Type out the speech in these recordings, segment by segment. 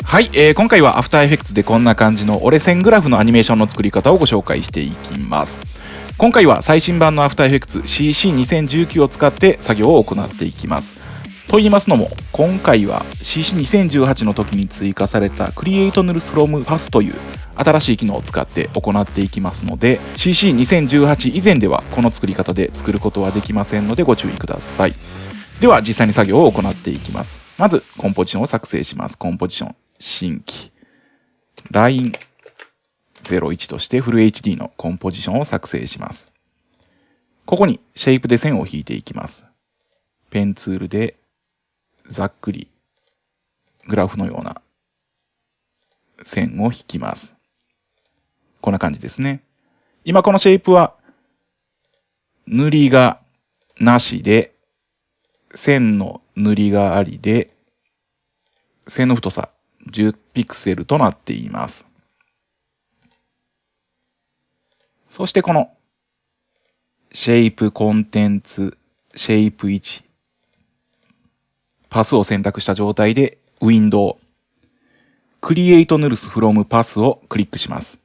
はい、今回は After Effects でこんな感じの折れ線グラフのアニメーションの作り方をご紹介していきます。今回は最新版の After Effects CC2019 を使って作業を行っていきます。と言いますのも、今回は CC2018 の時に追加された Create Null from Path という新しい機能を使って行っていきますので、 CC2018 以前ではこの作り方で作ることはできませんのでご注意ください。では実際に作業を行っていきます。まずコンポジションを作成します。コンポジション新規ライン01としてフル HD のコンポジションを作成します。ここにシェイプで線を引いていきます。ペンツールでざっくりグラフのような線を引きます。こんな感じですね。今このシェイプは塗りがなしで、線の塗りがありで、線の太さ10ピクセルとなっています。そしてこのシェイプコンテンツシェイプ1パスを選択した状態でウィンドウクリエイトヌルスフロムパスをクリックします。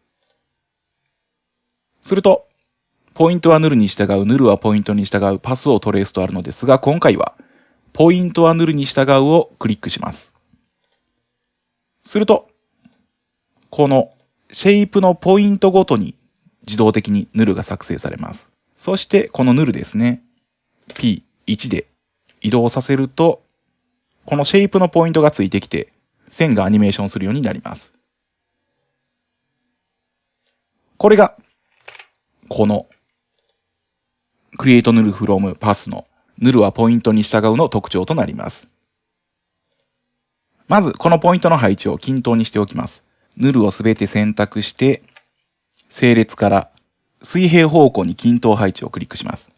するとポイントはヌルに従う、ヌルはポイントに従う、パスをトレースとあるのですが、今回はポイントはヌルに従うをクリックします。するとこのシェイプのポイントごとに自動的にヌルが作成されます。そしてこのヌルですね。P1 で移動させると、このシェイプのポイントがついてきて、線がアニメーションするようになります。これが、この Create Null from Path のヌルはポイントに従うの特徴となります。まず、このポイントの配置を均等にしておきます。ヌルをすべて選択して、整列から水平方向に均等配置をクリックします。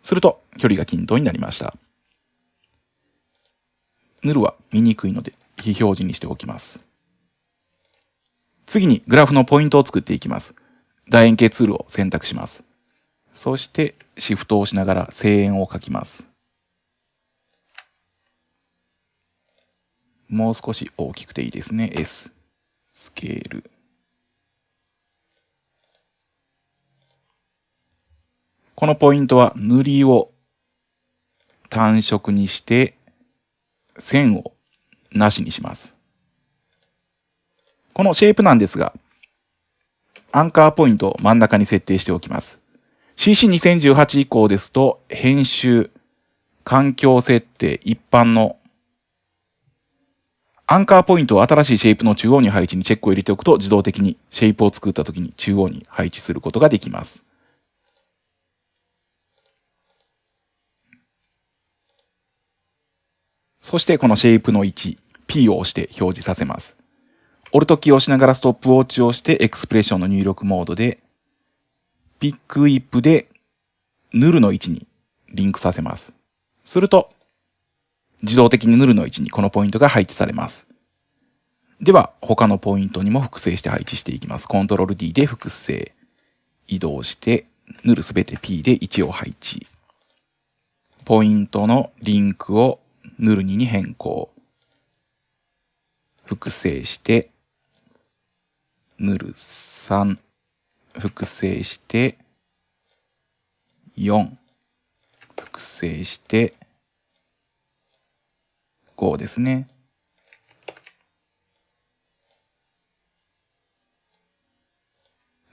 すると、距離が均等になりました。ヌルは見にくいので、非表示にしておきます。次に、グラフのポイントを作っていきます。楕円形ツールを選択します。そして、シフトを押しながら正円を書きます。もう少し大きくていいですね。S。スケール。このポイントは塗りを単色にして線をなしにします。このシェイプなんですが、アンカーポイントを真ん中に設定しておきます。CC2018 以降ですと、編集、環境設定、一般のアンカーポイントを新しいシェイプの中央に配置にチェックを入れておくと、自動的にシェイプを作った時に中央に配置することができます。そしてこのシェイプの位置、P を押して表示させます。オルトキーを押しながらストップウォッチを押してエクスプレッションの入力モードで、ピックウィップでヌルの位置にリンクさせます。すると、自動的にヌルの位置にこのポイントが配置されます。では、他のポイントにも複製して配置していきます。コントロール D で複製。移動して、ヌルすべて P で1を配置。ポイントのリンクをヌル2に変更。複製して、ヌル3。複製して、4。複製して、5ですね。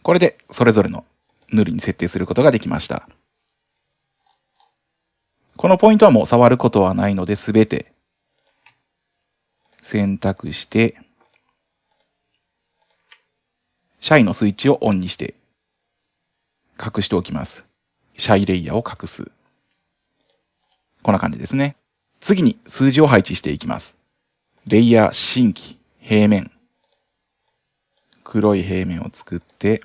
これでそれぞれのヌルに設定することができました。このポイントはもう触ることはないので、すべて選択して、シャイのスイッチをオンにして隠しておきます。シャイレイヤーを隠す。こんな感じですね。次に数字を配置していきます。レイヤー新規平面。黒い平面を作って、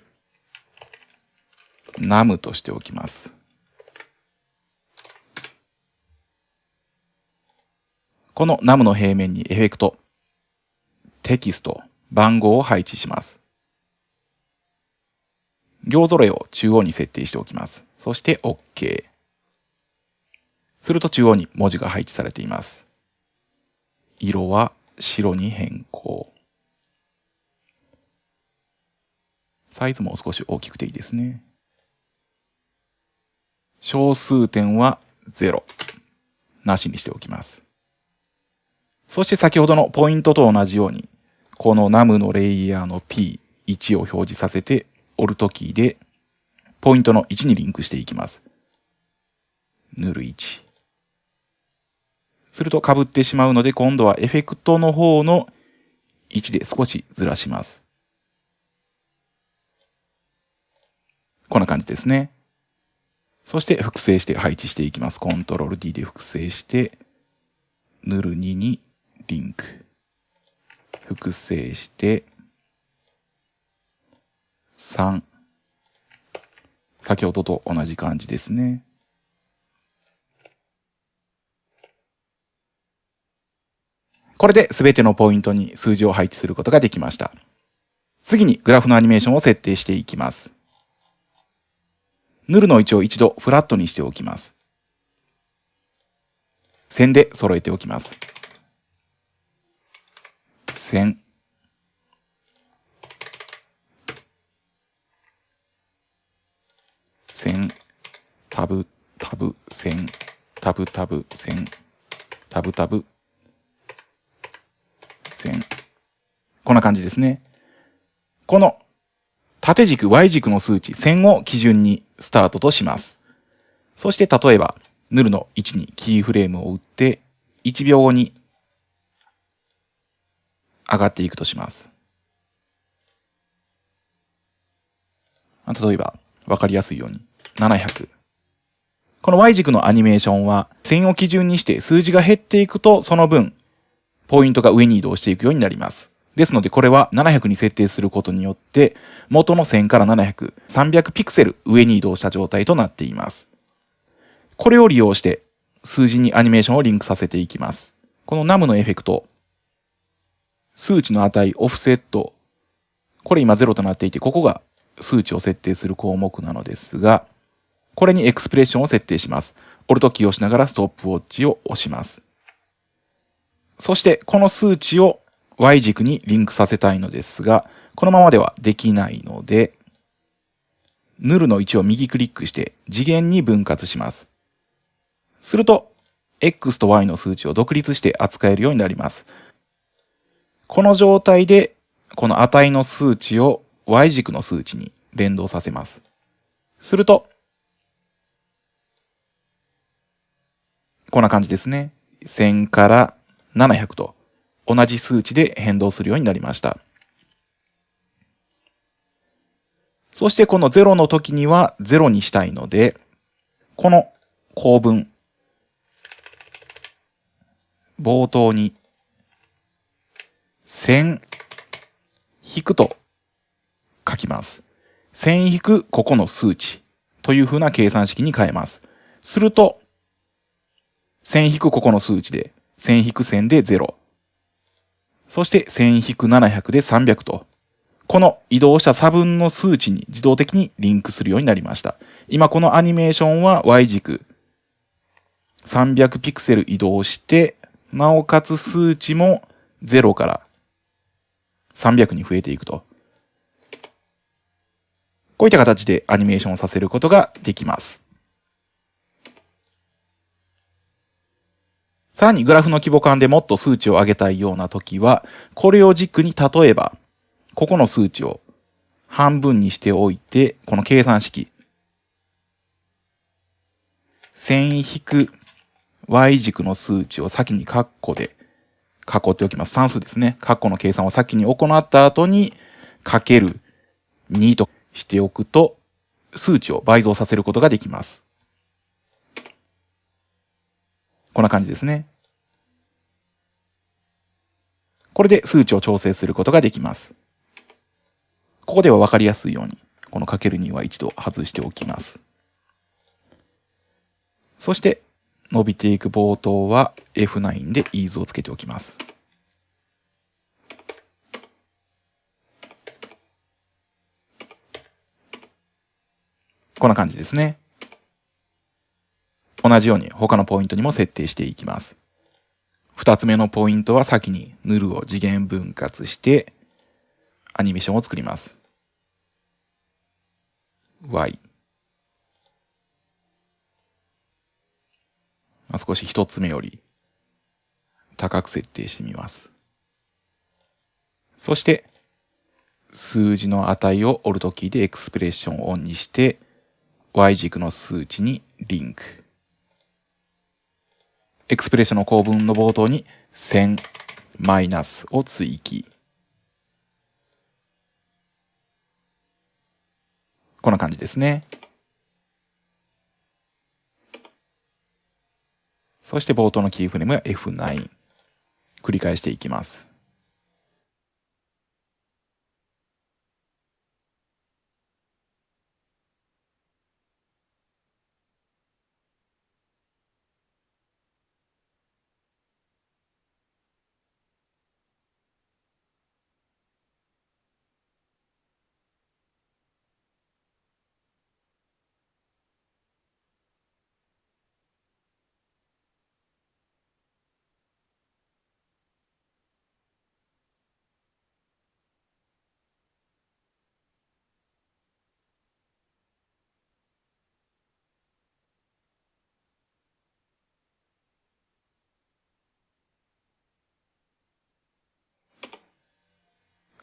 ナムとしておきます。このナムの平面にエフェクト、テキスト、番号を配置します。行揃えを中央に設定しておきます。そして OK。すると中央に文字が配置されています。色は白に変更。サイズも少し大きくていいですね。小数点は0。なしにしておきます。そして先ほどのポイントと同じように、この num のレイヤーの P1 を表示させて、Alt キーでポイントの1にリンクしていきます。null1。すると被ってしまうので、今度はエフェクトの方の位置で少しずらします。こんな感じですね。そして複製して配置していきます。Ctrl D で複製して、null2 にリンク。複製して、3。先ほどと同じ感じですね。これで全てのポイントに数字を配置することができました。次にグラフのアニメーションを設定していきます。null の位置を一度フラットにしておきます。線で揃えておきます。線。線。タブ、タブ、線。タブ、タブ、線。タブ、タブ。線。こんな感じですね。この縦軸、Y 軸の数値、線を基準にスタートとします。そして例えば、null の位置にキーフレームを打って、1秒後に上がっていくとします。例えば、わかりやすいように、700。この Y 軸のアニメーションは、線を基準にして数字が減っていくと、その分、ポイントが上に移動していくようになります。ですので、これは700に設定することによって、元の線から700、300ピクセル上に移動した状態となっています。これを利用して、数字にアニメーションをリンクさせていきます。この num のエフェクト、数値の値、オフセット、これ今0となっていて、ここが数値を設定する項目なのですが、これにエクスプレッションを設定します。Alt キーを押しながらストップウォッチを押します。そして、この数値を Y 軸にリンクさせたいのですが、このままではできないので、null の位置を右クリックして次元に分割します。すると、X と Y の数値を独立して扱えるようになります。この状態で、この値の数値を Y 軸の数値に連動させます。すると、こんな感じですね。1000から700と同じ数値で変動するようになりました。そしてこの0の時には0にしたいので、この構文、冒頭に1000引くと書きます。1000引くここの数値という風な計算式に変えます。すると、1000引くここの数値で、1000引く1000で0。そして1000引く700で300と、この移動した差分の数値に自動的にリンクするようになりました。今このアニメーションは Y 軸300ピクセル移動して、なおかつ数値も0から300に増えていくと。こういった形でアニメーションをさせることができます。さらにグラフの規模感でもっと数値を上げたいようなときは、これを軸に例えば、ここの数値を半分にしておいて、この計算式。1000-Y 軸の数値を先にカッコで囲っておきます。算数ですね。カッコの計算を先に行った後に、かける2としておくと、数値を倍増させることができます。こんな感じですね。これで数値を調整することができます。ここでは分かりやすいように、このかける2は一度外しておきます。そして、伸びていく冒頭は F9 でイーズをつけておきます。こんな感じですね。同じように他のポイントにも設定していきます。二つ目のポイントは先にnullを次元分割してアニメーションを作ります。Y。少し一つ目より高く設定してみます。そして、数字の値をオルトキーでエクスプレッションをオンにして、Y 軸の数値にリンク。エクスプレッションの構文の冒頭に1000マイナスを追記。こんな感じですね。そして冒頭のキーフレームは F9。繰り返していきます。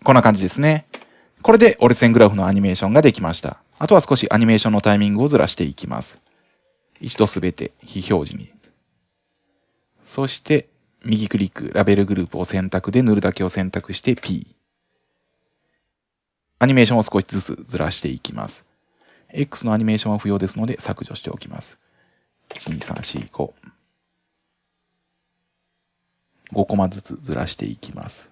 こんな感じですね。これで折れ線グラフのアニメーションができました。あとは少しアニメーションのタイミングをずらしていきます。一度すべて非表示に。そして、右クリック、ラベルグループを選択で塗るだけを選択して P。アニメーションを少しずつずらしていきます。X のアニメーションは不要ですので削除しておきます。1、2、3、4、5。5コマずつずらしていきます。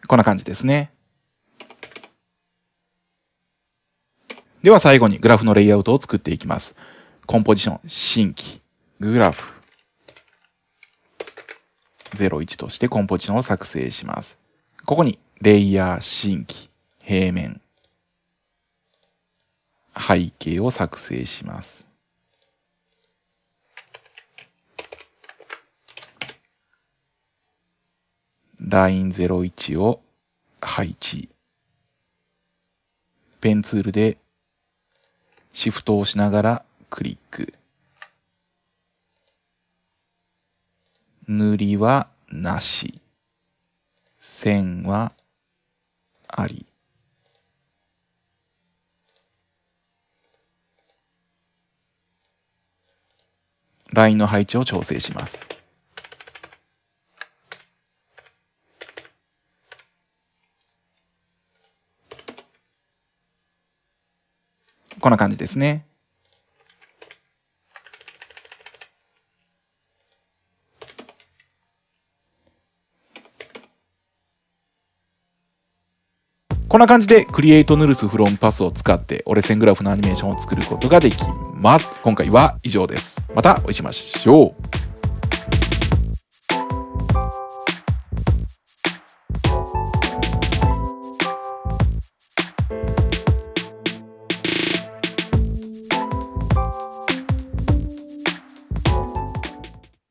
こんな感じですね。では最後にグラフのレイアウトを作っていきます。コンポジション、新規、グラフ。01としてコンポジションを作成します。ここに、レイヤー、新規、平面、背景を作成します。ライン01を配置。ペンツールでシフトを押しながらクリック。塗りはなし。線はあり。ラインの配置を調整します。こんな感じですね。こんな感じで Create Nulls from Path を使って折れ線グラフのアニメーションを作ることができます。今回は以上です。またお会いしましょう。